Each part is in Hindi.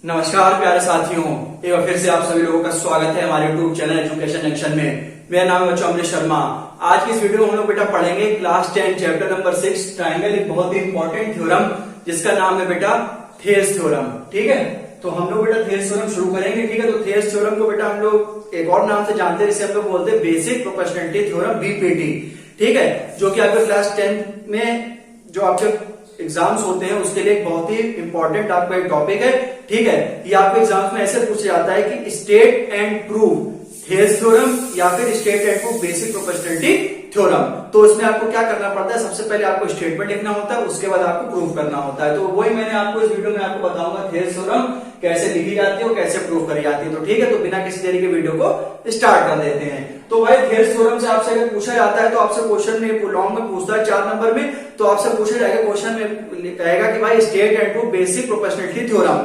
नमस्कार प्यारे साथियों, एक बार फिर से आप सभी लोगों का स्वागत है हमारे यूट्यूब चैनल एजुकेशन जंक्शन में। मेरा नाम है बच्चों अमरीश शर्मा। आज की इस वीडियो में हम लोग बेटा पढ़ेंगे क्लास 10 चैप्टर नंबर 6 ट्राइंगल, एक बहुत ही इंपॉर्टेंट थ्योरम जिसका नाम है बेटा थेयस थ्योरम। ठीक है, तो हम लोग बेटा थेयस थ्योरम शुरू करेंगे। ठीक है, तो थेयस थ्योरम को बेटा हम लोग एक और नाम से जानते हैं, जिसे हम लोग बोलते हैं बेसिक प्रोपोर्शनैलिटी थ्योरम, बीपीटी। ठीक है, जो कि आपके क्लास 10 में जो आपके एग्जाम्स होते हैं उसके लिए एक बहुत ही इंपॉर्टेंट आपका एक टॉपिक है। ठीक है, ये आपके एग्जाम्स में ऐसे पूछा जाता है कि स्टेट एंड प्रूव थेयस थ्योरम या फिर state and prove basic proportionality theorem. तो इसमें आपको क्या करना पड़ता है, सबसे पहले आपको स्टेटमेंट लिखना होता है, उसके बाद आपको प्रूव करना होता है। तो वही मैंने आपको इस वीडियो में आपको बताऊंगा थेयस थ्योरम कैसे लिखी जाती है और कैसे प्रूव करी जाती है। तो ठीक है, तो बिना किसी देरी के वीडियो को स्टार्ट कर देते हैं। तो भाई थेयस थ्योरम से आपसे अगर पूछा जाता है तो आपसे क्वेश्चन में लॉन्ग में पूछता है 4 नंबर में, तो आपसे पूछा जाएगा क्वेश्चन में कहेगा कि भाई state and prove basic proportionality theorem.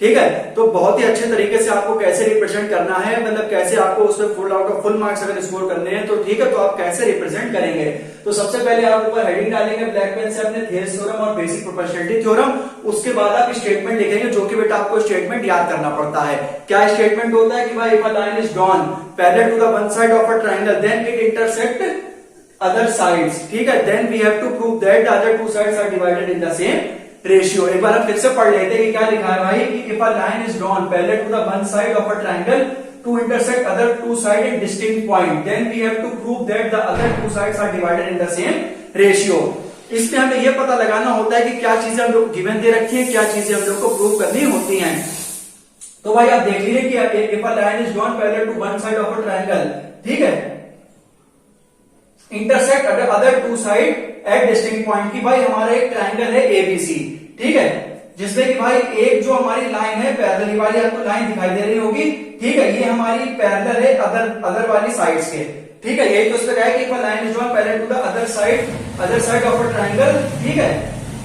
ठीक है, तो बहुत ही अच्छे तरीके से आपको कैसे रिप्रेजेंट करना है, मतलब कैसे आपको उसमें full out of full marks अगर स्कोर करने हैं तो ठीक है, तो आप कैसे रिप्रेजेंट करेंगे। तो सबसे पहले आप ऊपर हेडिंग डालेंगे ब्लैक पेन से अपने थेयस थ्योरम और बेसिक प्रोपोर्शनैलिटी थ्योरम। उसके बाद आप स्टेटमेंट लिखेंगे, जो कि बेटा आपको स्टेटमेंट याद करना पड़ता है। क्या स्टेटमेंट होता है कि भाई if a line is drawn parallel to the one side of a triangle then it intersect other sides. ठीक है, then we have to prove that the other two sides are divided in the same ratio. एक बार हम फिर से पढ़ लेते हैं कि क्या लिखा है भाई कि if a line is drawn parallel to the one side of a triangle to intersect other two side in distinct point then we have to prove that the other two sides are divided in the same ratio. इसमें हमें यह पता लगाना होता है कि क्या चीजें हम लोग गिवन दे रखी है, क्या चीजें हम लोग को प्रूव करनी होती हैं। तो भाई आप देख लीजिए कि if a line is drawn parallel to one side of a triangle, ठीक है, intersect other two side at distinct point, की भाई हमारा एक ट्रायंगल है एबीसी। ठीक है, जिसमें कि भाई एक जो हमारी लाइन है पैरेलल वाली, आपको लाइन दिखाई दे रही होगी। ठीक है, ये हमारी पैरेलल है अदर वाली साइड्स के। ठीक है, यही तो उसमें कहा है कि if a line is drawn parallel to the other side of a triangle, ठीक है,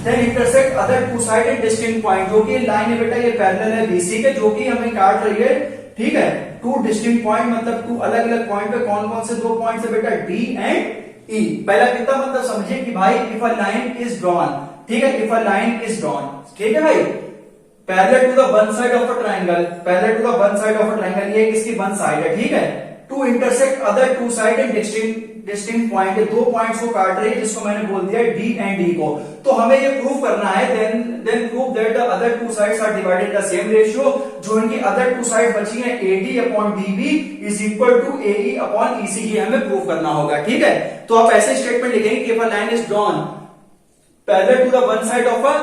then intersect other two side at distinct point, जो कि लाइन है बेटा ये पैरेलल है बीसी के, जो कि हमें काट रही है। ठीक है, टू डिस्टिंक्ट पॉइंट मतलब टू अलग अलग पॉइंट पे। कौन कौन से दो पॉइंट है बेटा, डी एंड ई। पहला कितना मतलब समझिए कि भाई if a line is drawn, ठीक है, if a line is drawn, ठीक है भाई, parallel to the one side of a triangle, parallel to the one side of a triangle, ये किसकी वन साइड है। ठीक है, to intersect other two side and distinct point, दो पॉइंट्स को काट रही है, जिसको मैंने बोल दिया डी एंड डी को। तो हमें ये प्रूव करना है, then prove that the other two sides are divided in the same ratio. जो इनकी अदर टू साइड बची है AD upon DB is equal to AE upon EC, ये हमें प्रूव करना होगा। ठीक है, तो आप ऐसे स्टेटमेंट लिखेंगे कि if a line is drawn parallel to the one side of a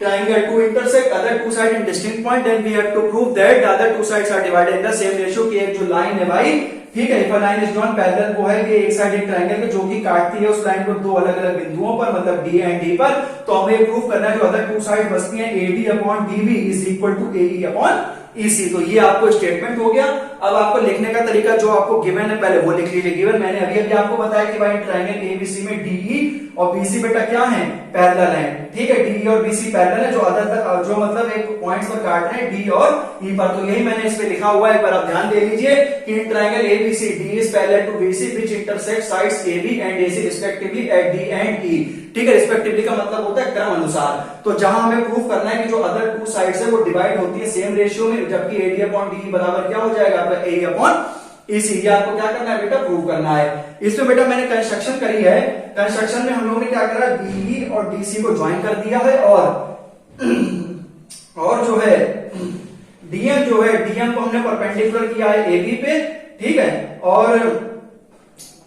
triangle to intersect other two sides in distinct point then we have to prove that the other two sides are divided in the same ratio। कि एक जो लाइन है भाई, ठीक है, if a line is drawn parallel वो है कि एक साइड एक ट्रायंगल के जो कि काटती है उस लाइन को दो अलग अलग बिंदुओं पर, मतलब डी एंड डी पर। तो हमें ये प्रूव करना है जो अदर टू साइड बचती हैं AD upon DB is equal to AE upon EC. तो ये आपको स्टेटमेंट हो गया। अब आपको लिखने का तरीका जो आपको गिवन है पहले वो लिख लीजिए। गिवन मैंने अभी अभी आपको बताया कि भाई ट्रायंगल एबीसी में डीई और बीसी बेटा क्या है, पैरेलल है। ठीक है, डीई और बीसी पैरेलल है, जो मतलब एक पॉइंट्स पर काट रहे हैं डी और ई पर। तो यही मैंने इस पे लिखा हुआ है, एक बार आप ध्यान दे लीजिए कि triangle ABC D is parallel to BC which intersect sides AB and AC respectively at D and E. ठीक है, रिस्पेक्टिवली का मतलब होता है क्रम अनुसार। तो जहां हमें प्रूफ करना है कि जो अदर टू साइड्स है वो डिवाइड होती है सेम रेशियो में, जबकि एडी अपॉन डी बराबर क्या हो जाएगा आपका ए अपॉन ईसी। ये आपको क्या करना है बेटा, प्रूव करना है। इसमें बेटा मैंने कंस्ट्रक्शन करी है। कंस्ट्रक्शन में हम लोगों ने क्या करा, बीई और डीसी को ज्वाइन कर दिया है और जो है डीएम जो है, डीएम को हमने परपेंडिकुलर किया है एबी पे। ठीक है, और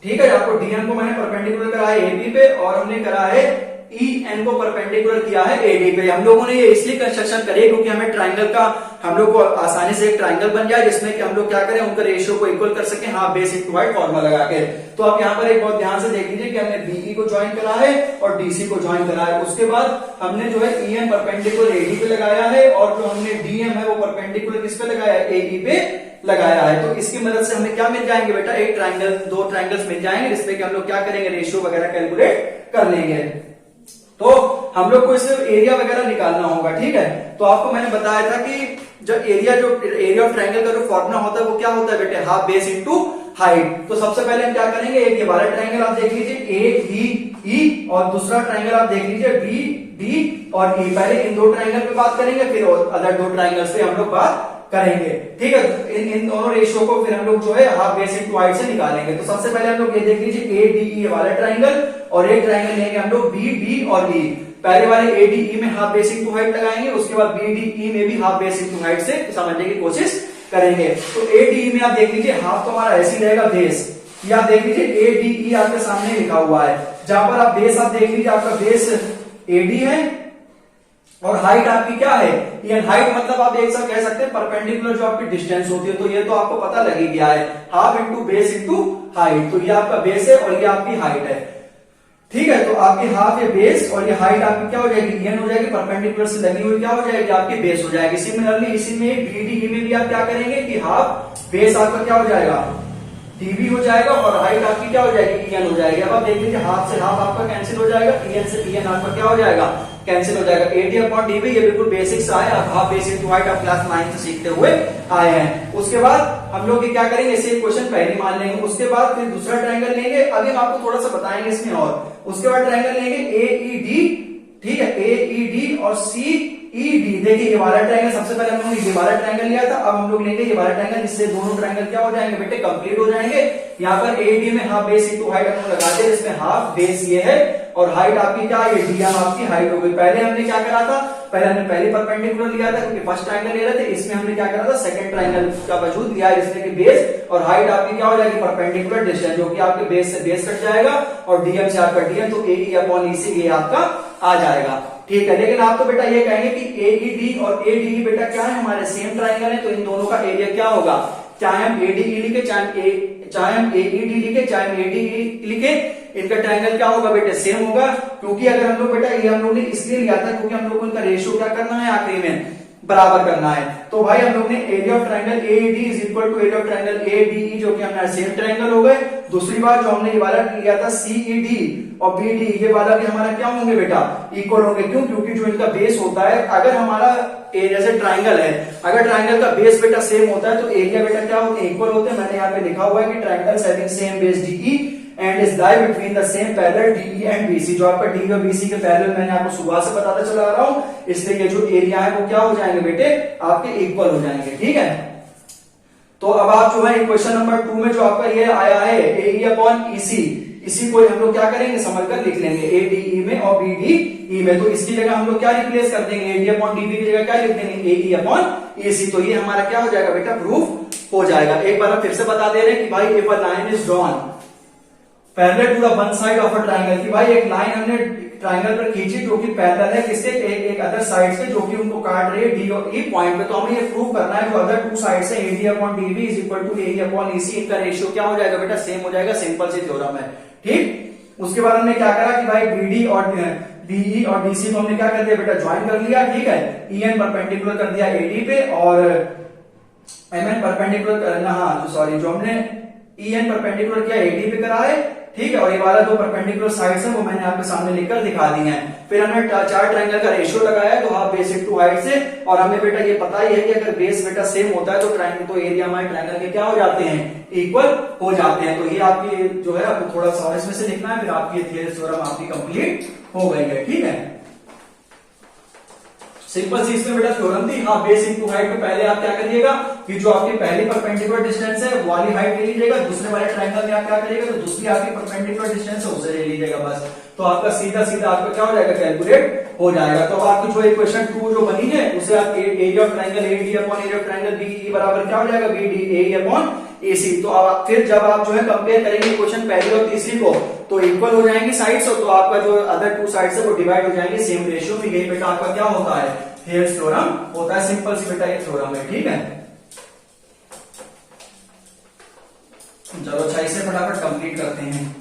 ठीक है, आपको डीएम को मैंने परपेंडिकुलर करा है एबी पे और हमने करा है ई एन को परपेंडिकुलर किया है एडी पे। हम लोगों ने ये इसलिए कंस्ट्रक्शन करी क्योंकि हमें ट्रायंगल का हम लोग को आसानी से एक ट्रायंगल बन जाए जिसमें कि हम लोग क्या करें, उनका रेशियो को इक्वल कर सके, हाँ, बेसिक टू हाइट फॉर्मूला लगा के। तो आप यहाँ पर एक बहुत ध्यान से देख लीजिए कि हमने बीई को ज्वाइन करा है और डीसी को ज्वाइन करा है। उसके बाद हमने जो है ई एन परपेंडिकुलर एडी पे लगाया है और जो हमने डीएम है वो परपेंडिकुलर किस पे लगाया है, एडी पे लगाया है। तो इसकी मदद से हमें क्या मिल जाएंगे बेटा, एक ट्रायंगल, दो ट्रायंगल्स मिल जाएंगे जिसमें कि हम लोग क्या करेंगे, रेशियो वगैरह कैलकुलेट कर लेंगे। तो हम लोग को इससे एरिया वगैरह निकालना होगा। ठीक है, तो आपको मैंने बताया था कि जब एरिया ऑफ ट्रायंगल का जो फॉर्मूला होता है वो क्या होता है बेटे, हाफ बेस इनटू हाइट। तो सबसे पहले हम क्या करेंगे, एक ये वाला ट्रायंगल आप देख लीजिए, एक ही ई, और दूसरा ट्राइंगल आप देख लीजिए बी डी और ई। पहले इन दो ट्राइंगल पे बात करेंगे, फिर अदर दो ट्राइंगल्स पे हम लोग बात करेंगे, ठीक है। तो इन दोनों रेशियो को फिर हम लोग जो है हाफ बेस इंटू हाइट से निकालेंगे। तो सबसे पहले हम लोग ये देख लीजिए ए डी ई वाला ट्राइंगल, और एक ट्राइंगल लेंगे हम लोग बी डी और ई। पहले वाले ए डी ई में हाफ बेस इंटू हाइट लगाएंगे, उसके बाद बी डी ई में भी हाफ बेस इंटू हाइट से समझने की कोशिश करेंगे। तो ए डी ई में आप देख लीजिए हाफ तो हमारा ऐसे ही रहेगा बेस, ये आप देख लीजिए ए डी ई आपके सामने लिखा हुआ है, जहां पर आप बेस आप देख लीजिए आपका बेस ए डी है और हाइट आपकी क्या है, ये हाइट मतलब आप एक साथ कह सकते हैं परपेंडिकुलर जो आपकी डिस्टेंस होती है। तो ये तो आपको पता लग ही गया है, half into base into height. तो ये आपका बेस है और ये आपकी हाइट है, ठीक है। तो आपकी हाफ ये बेस और ये हाइट आपकी क्या हो जाएगी, एन हो जाएगी, परपेंडिकुलर से लगी हुई क्या हो जाएगी आपकी बेस हो जाएगी। सिमिलरली इसी में बीडीई में भी आप क्या करेंगे कि हाफ बेस आपका क्या हो जाएगा डीबी हो जाएगा और हाइट आपकी क्या हो जाएगी ईएन हो जाएगी। अब आप देख लीजिए हाफ से हाफ आपका कैंसिल हो जाएगा, ईएन से ईएन आपका क्या हो जाएगा कैंसिल हो जाएगा। एडी अपॉन डीबी ये बिल्कुल बेसिक सा है, हाफ बेस इंटू हाइट आप क्लास 9 से सीखते हुए आए हैं। उसके बाद हम लोग क्या करेंगे, इसे क्वेश्चन पहले मान लेंगे, उसके बाद फिर दूसरा ट्रायंगल लेंगे, अभी हम आपको थोड़ा सा बताएंगे इसमें। और उसके बाद ट्रायंगल लेंगे ए ई डी, ठीक है, ए ई डी और सी ई डी। देखिए ये वाला ट्रायंगल सबसे पहले हम लोगों ने ये वाला ट्रायंगल लिया था, अब हम लोग लेंगे ये वाला ट्रायंगल, जिससे दोनों ट्रायंगल क्या हो जाएंगे बेटे कंप्लीट हो जाएंगे। यहाँ पर ए डी में हाफ बेस इंटू हाइट हम लोग लगाते हैं, इसमें हाफ बेस ये है और हाइट आपकी क्या है, डीएम आपकी हाइट हो गई। पहले हमने क्या करा था, पहले हमने पहले परपेंडिकुलर लिया था क्योंकि फर्स्ट ट्रायंगल ले रहे थे, इसमें हमने क्या करा था सेकंड ट्रायंगल का वजूद लिया है, जिसमें कि बेस और हाइट आपकी क्या हो जाएगी परपेंडिकुलर डिस्टेंस, जो कि आपके बेस से बेस कट जाएगा और डीएम से आपका डीएम, तो ए ई अपॉन ई से ये आपका आ जाएगा, ठीक है। लेकिन आप तो बेटा ये कहेंगे कि ए ई डी और ए डी बेटा क्या है, हमारे सेम ट्रायंगल है, तो इन दोनों का एरिया क्या होगा, चाहे हम ए डी ई लिखे चाहे हम ए ई डी लिखे चाहे हम ए डी ई लिखे, इनका ट्रायंगल क्या होगा बेटे सेम होगा। क्योंकि अगर हम लोग बेटा ये हम लोग ने इसलिए लिया था क्योंकि हम लोग को इनका रेशियो क्या करना है आखिरी में बराबर करना है। तो भाई हम लोग ने area of triangle A D is equal to area of triangle A D E, जो कि हमारा सेम ट्रायंगल हो गए। दूसरी बात जो हमने ये वाला लिया था सी ई डी और बी डी, ये वाला भी हमारा क्या होंगे बेटा इक्वल होंगे। क्यों, क्योंकि जो इनका बेस होता है, अगर हमारा एरिया से ट्रायंगल है, अगर ट्रायंगल का बेस बेटा सेम होता है तो एरिया बेटा क्या होते हैं इक्वल होते हैं। मैंने यहाँ पे लिखा हुआ है कि triangles having same base DE and is lie between the same parallel DE and BC. जो आपका डी और बीसी के पैरेलल मैंने आपको सुबह से बताता चला रहा हूं, इसलिए ये जो एरिया है वो क्या हो जाएंगे बेटे आपके इक्वल हो जाएंगे, ठीक है। तो अब आप जो है क्वेश्चन नंबर 2 में जो आपका ये आया है ए ई अपॉन ईसी, इसी को हम लोग क्या करेंगे समझकर लिख लेंगे ए डी ई में और बी डी ई में। तो इसकी जगह हम लोग क्या रिप्लेस कर देंगे, A D upon D B की जगह क्या लिख देंगे ए ई अपॉन ए सी। तो ये हमारा क्या हो जाएगा बेटा प्रूफ हो जाएगा। एक बार फिर से बता दे रहे हैं कि भाई if a line is drawn parallel to the one side of a triangle, कि भाई एक लाइन हमने ट्रायंगल पर खींची जो कि पैरेलल है किससे एक अदर साइड से, जो कि उनको काट रही है डी और ई पॉइंट पे। तो हमें ये प्रूव करना है जो अदर टू साइड से AD upon DB is equal to A upon EC, इनका रेशियो क्या हो जाएगा बेटा सेम हो जाएगा। सिंपल सी थ्योरम है, ठीक। उसके बाद हमने क्या करा कि भाई बीडी और डीई और डीसी को हमने क्या कर दिया बेटा ज्वाइन कर लिया, ठीक है। ईएन परपेंडिकुलर कर दिया एडी पे और एमएन परपेंडिकुलर करना, हाँ सॉरी, जो हमने ईएन परपेंडिकुलर किया एडी पे करा है, ठीक है। और ये वाला दो परपेंडिकुलर साइड्स है वो मैंने आपके सामने लिखकर दिखा दी हैं। फिर हमने चार ट्रायंगल का रेशियो लगाया तो हाफ बेस इंटू हाइट से, और हमें बेटा ये पता ही है कि अगर बेस बेटा सेम होता है तो ट्रायंगल तो एरिया हमारे ट्रायंगल के क्या हो जाते हैं इक्वल हो जाते हैं। तो ये आपकी जो है आपको थोड़ा सा इसमें से लिखना है, फिर आपकी थ्योरम आपकी कंप्लीट हो गई है, ठीक है। सिंपल सी इसमें बेटा थ्योरम थी। हाँ बेस इंटू हाइट में पहले आप क्या करिएगा कि जो आपकी पहली परपेंडिकुलर डिस्टेंस है वो वाली हाइट ले लीजिएगा, दूसरे वाले ट्रायंगल में आप क्या करिएगा तो दूसरी आपकी परपेंडिकुलर डिस्टेंस है उसे ले लीजिएगा बस। तो आपका सीधा सीधा आपका क्या हो जाएगा कैलकुलेट हो जाएगा। तो आपकी जो इक्वेशन 2 जो बनी है उसे आप area of triangle A D upon area of triangle B बराबर क्या हो जाएगा B D A upon A C. तो अब फिर जब आप जो है कंपेयर करेंगे क्वेश्चन पहली और तीसरी को तो इक्वल हो जाएंगी साइड्स, तो आपका जो अदर टू साइड्स है वो डिवाइड हो जाएंगे सेम रेशियो में। यही बेटा आपका क्या होता है थेल्स थ्योरम होता है। सिंपल सी बेटा ये थ्योरम है, ठीक है। चलो अच्छा इसे फटाफट कंप्लीट करते हैं।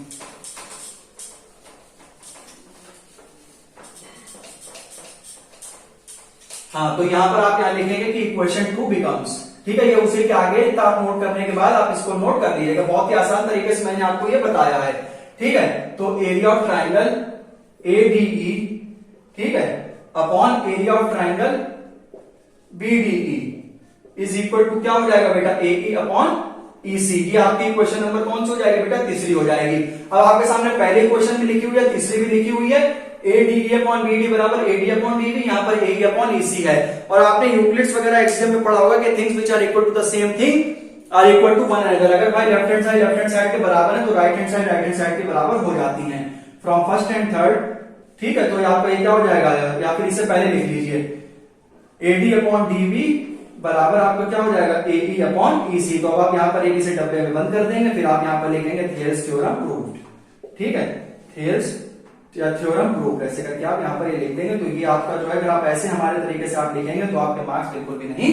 हाँ तो यहां पर आप क्या लिखेंगे कि इक्वेशन 2 बिकम्स, ठीक है। ये उसी के आगे आप नोट करने के बाद आप इसको नोट कर दीजिएगा, बहुत ही आसान तरीके से मैंने आपको ये बताया है, ठीक है। तो area of triangle A D E, ठीक है, upon area of triangle B D E is equal to क्या हो जाएगा बेटा ए ई अपॉन ईसी। ये आपकी क्वेश्चन नंबर कौन सी हो जाएगी बेटा, तीसरी हो जाएगी। अब आपके सामने पहले क्वेश्चन में लिखी हुई है, तीसरी भी लिखी हुई है, ADE अपॉन BD बराबर AD अपॉन DB, यहाँ पर AE अपॉन EC है। और आपने यूक्लिड्स वगैरह एक्सियम में पढ़ा होगा कि things which are equal to the same thing are equal to one another. अगर भाई लेफ्ट हैंड साइड के बराबर है तो राइट हैंड साइड के बराबर हो जाती है फ्रॉम फर्स्ट एंड थर्ड। ठीक है, तो यहाँ पर ये क्या हो जाएगा, या फिर इससे पहले लिख लीजिए AD अपॉन DB बराबर आपको क्या हो जाएगा, AE अपॉन EC। तो अब आप यहाँ पर एक इसे डब्बे में बंद कर देंगे, फिर आप यहाँ पर लिखेंगे थेल्स थ्योरम प्रूव्ड। ठीक है, थेल्स या थ्योरम प्रूव्ड ऐसे करके आप यहाँ पर ये लिख देंगे। तो ये आपका जो है, अगर आप ऐसे हमारे तरीके से आप लिखेंगे तो आपके मार्क्स बिल्कुल भी नहीं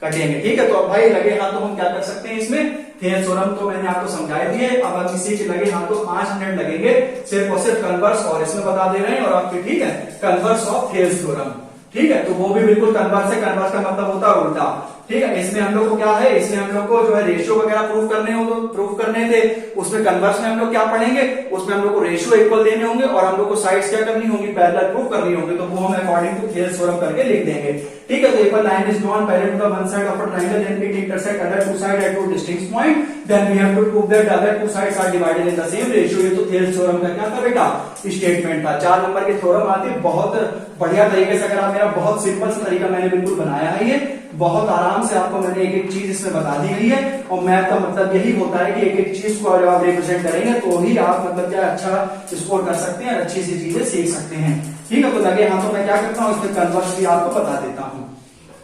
कटेंगे। ठीक है, तो अब भाई लगे हाथ तो हम क्या कर सकते हैं इसमें, थेल्स थ्योरम तो मैंने आपको समझा दिए। अब हम इसी के लगे हाथ तो 5 मिनट लगेंगे सिर्फ और सिर्फ कन्वर्स और इसमें बता दे रहे हैं और आपके, ठीक है, कन्वर्स ऑफ थेल्स थ्योरम। ठीक है, तो वो भी बिल्कुल कन्वर्स है, कन्वर्स का मतलब होता है उल्टा। ठीक है, इसमें हम लोग को क्या है, इसमें हम लोग को जो है रेशियो वगैरह प्रूव करने हो तो प्रूव करने थे। उसमें कन्वर्स में हम लोग क्या पढ़ेंगे, उसमें हम लोग को रेशियो इक्वल देने होंगे और हम लोग को साइड्स क्या करनी होंगी, पैरेलल प्रूव करनी होंगी। तो वो हम अकॉर्डिंग टू थेल्स थ्योरम करके लिख देंगे। ठीक है, तो if a line is drawn parallel to the one side of a triangle then it intersect other two sides at two distinct point, then we have to prove that the other two sides are divided in the same ratio। ये तो थेल्स थ्योरम का क्या था बेटा, स्टेटमेंट था। 4 नंबर की थ्योरम आती है बहुत बढ़िया तरीके से। अगर आप मेरा बहुत सिंपल सा तरीका मैंने बिल्कुल बनाया है, ये बहुत आराम से आपको मैंने एक एक चीज इसमें बता दी गई है। और मैथ का मतलब यही होता है कि एक एक चीज को जब आप रिप्रेजेंट करेंगे तो ही आप मतलब क्या अच्छा स्कोर कर सकते हैं, अच्छी सी चीजें सीख सकते हैं। ठीक है, तो लगे हाथों में क्या करता हूं, इसमें कन्वर्स भी आपको बता देता हूं।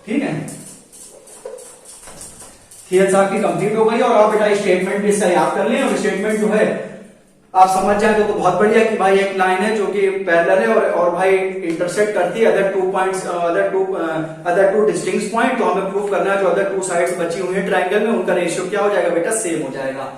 ठीक है, थेल्स आपकी कंप्लीट हो गई और आप बेटा स्टेटमेंट भी इसका याद कर लें। और स्टेटमेंट जो है आप समझ जाए तो बहुत बढ़िया कि भाई एक लाइन है जो कि पैरेलल है और भाई इंटरसेक्ट करती है other two points, other two distinct point. तो हमें प्रूव करना है जो अदर टू साइड्स बची हुई है ट्रायंगल में, उनका रेशियो क्या हो जाएगा बेटा, सेम हो जाएगा।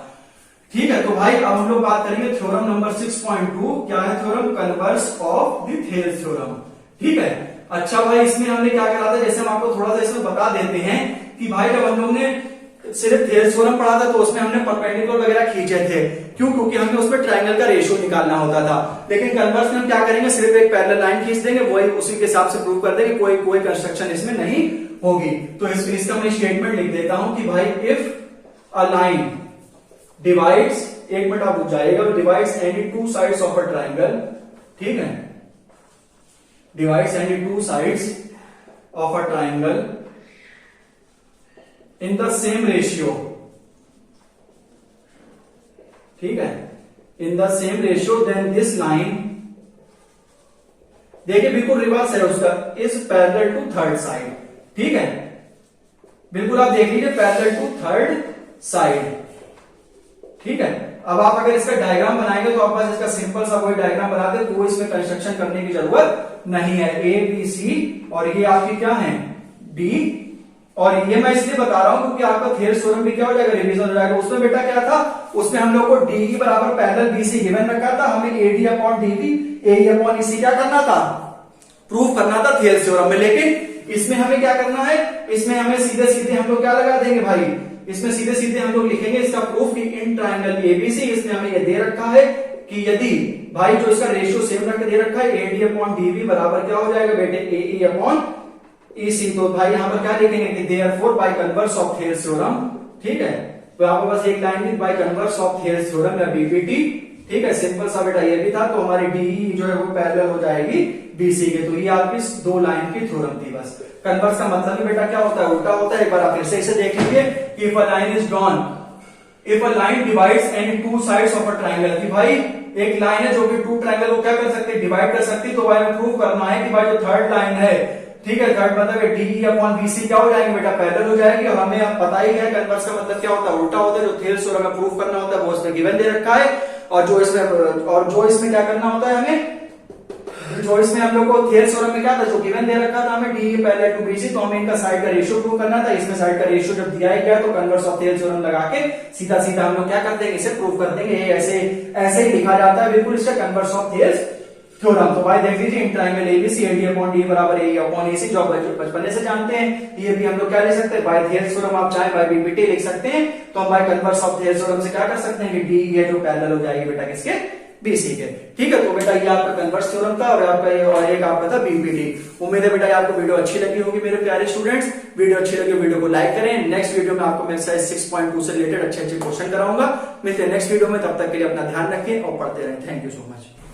ठीक है, तो भाई अब हम लोग बात करेंगे थ्योरम नंबर 6.2। क्या है theorem, converse of the Thales theorem. ठीक है, अच्छा भाई इसमें हमने क्या करा था, जैसे हम आपको थोड़ा सा इसमें बता देते हैं कि भाई जब हम लोग ने सिर्फ थेल्स थ्योरम पढ़ा था तो उसमें हमने परपेंडिकुलर वगैरह खींचे थे। क्यों, क्योंकि हमें उसमें ट्रायंगल का रेशियो निकालना होता था। लेकिन कन्वर्स में हम क्या करेंगे, सिर्फ एक पैरेलल लाइन खींच देंगे, वही उसी के हिसाब से प्रूव कर देंगे, कोई कंस्ट्रक्शन इसमें नहीं होगी। तो इसका मैं स्टेटमेंट लिख देता हूं कि भाई इफ अ लाइन डिवाइड्स, एक मिनट आप रुक जाइएगा, divides any two sides of a triangle. ठीक है, divides any two sides of a triangle in the same ratio। ठीक है, in the same ratio then this line, देखिए बिल्कुल रिवर्स है उसका, is parallel to third side। ठीक है, बिल्कुल आप देख लीजिए parallel to third side। ठीक है, अब आप अगर इसका डायग्राम बनाएंगे तो आप बस इसका सिंपल सा कोई डायग्राम बना दे, कोई इसमें कंस्ट्रक्शन करने की जरूरत नहीं है। A B C और ये आपकी क्या है, D। और ये मैं इसलिए बता रहा हूं क्योंकि आपका थेल्स थ्योरम भी क्या हो जाएगा, रिवीजन हो जाएगा। उसमें बेटा क्या था, उसमें हम लोग को DE बराबर पैरेलल BC गिवन रखा था, हमें AD upon DB AE upon EC क्या करना था, प्रूव करना था थेल्स थ्योरम में। लेकिन इसमें हमें क्या करना है, इसमें हमें सीधे सीधे हम लोग क्या लगा देंगे भाई, इसमें सीधे सीधे हम लोग लिखेंगे इसका प्रूफ कि इन ट्रायंगल ABC, इसमें हमें ये दे रखा है कि यदि भाई जो इसका रेशियो सेम रख के दे रखा है AD अपॉन DB बराबर क्या हो जाएगा बेटे, AE अपॉन EC। तो भाई यहां पर क्या लिखेंगे कि therefore by converse of Thales theorem. ठीक है, तो आपको बस एक line the, by converse of Thales theorem या BPT। ठीक है, सिंपल सा बेटा ये भी था। तो हमारी DE जो है वो पैरेलल हो जाएगी BC के। तो ये आपकी 2 लाइन की थ्योरम थी बस। कन्वर्स का मतलब ही बेटा क्या होता है, उल्टा होता है। एक बार आप फिर से इसे देख लीजिए कि if a line is drawn, if a line divides any two sides of a triangle, कि भाई एक लाइन है जो कि टू ट्रायंगल को क्या कर सकती है, डिवाइड कर सकती है। तो भाई हमें प्रूव करना है कि भाई जो थर्ड लाइन है, ठीक है, थर्ड मतलब DE अपॉन BC क्या हो जाएंगे बेटा, पैरेलल हो जाएगी। और हमें अब पता ही है कन्वर्स का मतलब क्या होता है, उल्टा होता है। जो थेल्स थ्योरम में प्रूव करना होता है वो इसमें गिवन दे रखा है, और जो इसमें क्या करना होता है हमें, जो इसमें हम लोग को थेल्स थ्योरम में क्या था, जो गिवन दे रखा था हमें DE पैरेलल टू BC, तो हमें इनका साइड का रेशियो प्रूव करना था। इसमें साइड का रेशियो जब दिया ही गया तो कन्वर्स ऑफ थेल्स थ्योरम लगा के सीधा सीधा हम लोग क्या कर देंगे, इसे प्रूव कर देंगे। ऐसे ही लिखा जाता है बिल्कुल इसका कन्वर्स ऑफ थेल्स थ्योरम। तो भाई देख लीजिए in triangle ABC AD upon DE बराबर AE अपॉन EC, जो बचपन से जानते हैं। ये भी हम लोग क्या लिख सकते हैं, बाय थेल्स थ्योरम आप चाहे बाय BPT लिख सकते हैं। तो हम by converse of Thales theorem से क्या कर सकते हैं कि DE है जो पैरेलल हो जाएगी बेटा किसके, बीसी के। ठीक है, तो बेटा ये आपका कन्वर्स थ्योरम था और आपका ये और एक आपका था बीपीटी। उम्मीद है बेटा आपको वीडियो अच्छी लगी होगी मेरे प्यारे स्टूडेंट्स। वीडियो अच्छी लगी वीडियो को लाइक करें। नेक्स्ट वीडियो में आपको मैं एक्सरसाइज 6.2 से रिलेटेड अच्छे अच्छे क्वेश्चन कराऊंगा। मिलते हैं नेक्स्ट वीडियो में, तब तक के लिए अपना ध्यान रखें और पढ़ते रहें। Thank you so much.